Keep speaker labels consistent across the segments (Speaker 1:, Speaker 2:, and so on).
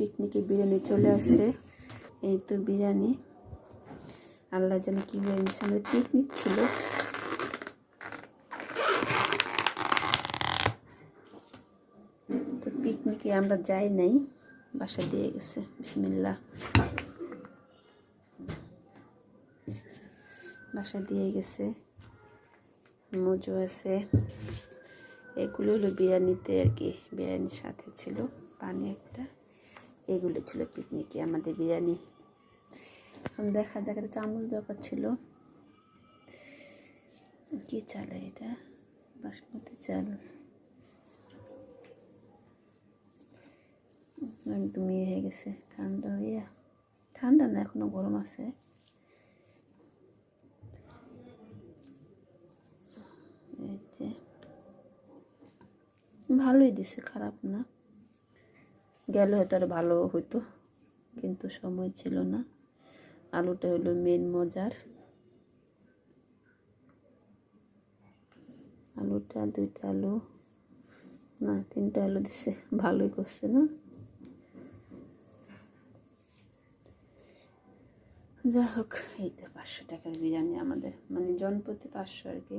Speaker 1: পিকনিকে বিরিয়ানি চলে আসে। এই তো বিরিয়ানি, আল্লাহ জানে কি বিরিয়ানি, আমাদের পিকনিক ছিল। তো পিকনিকে আমরা যাই নাই, বাসা দিয়ে গেছে। বিসমিল্লাহ, বাসা দিয়ে গেছে। মজু আছে, এগুলো হলো বিরিয়ানিতে আর কি, বিরিয়ানির সাথে ছিল পানি একটা, এগুলো ছিল পিকনিকে আমাদের বিরিয়ানি। এখন দেখা যাক, একটা চামচ দরকার ছিল। কি চাল এটা? বাসমতি চাল, একদম ইয়ে হয়ে গেছে, ঠান্ডা হইয়া, ঠান্ডা না এখনো গরম আছে। এই যে ভালোই দিছে, খারাপ না। গেলে হয়তো আর ভালো হইতো, কিন্তু সময় ছিল না। আলুটা হলো মেন মজার, আলুটা 2টা আলু না 3টা আলু দিছে, ভালোই করছে না। যা হোক, এই তো 500 টাকার বিরিয়ানি আমাদের, মানে জনপ্রতি 500 আর কি।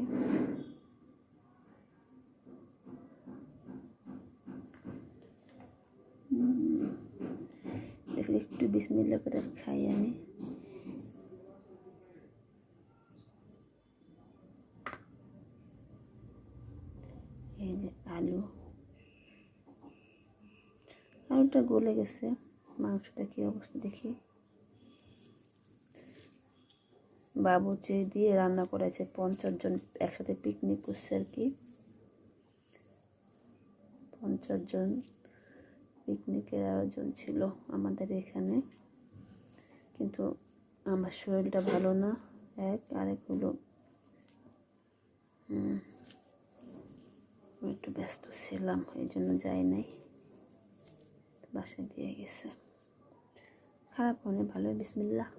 Speaker 1: দেখলে একটু বিসমিল্লাহ করে খাই আমি। এই যে আলু, আলুটা গলে গেছে। মাংসটা কি অবস্থা দেখি। বাবুর্চি দিয়ে রান্না করেছে, 50 জন একসাথে পিকনিক করছে আর কি। 50 জন পিকনিকের আয়োজন ছিল আমাদের এখানে। কিন্তু আমার শরীরটা ভালো না, আরেক হলো একটু ব্যস্ত ছিলাম, এই জন্য যাই নাই, বাসায় দিয়ে গেছে। খারাপ হলে ভালো। বিসমিল্লাহ।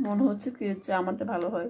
Speaker 1: মনে হচ্ছে কি হচ্ছে আমারটা ভালো হয়।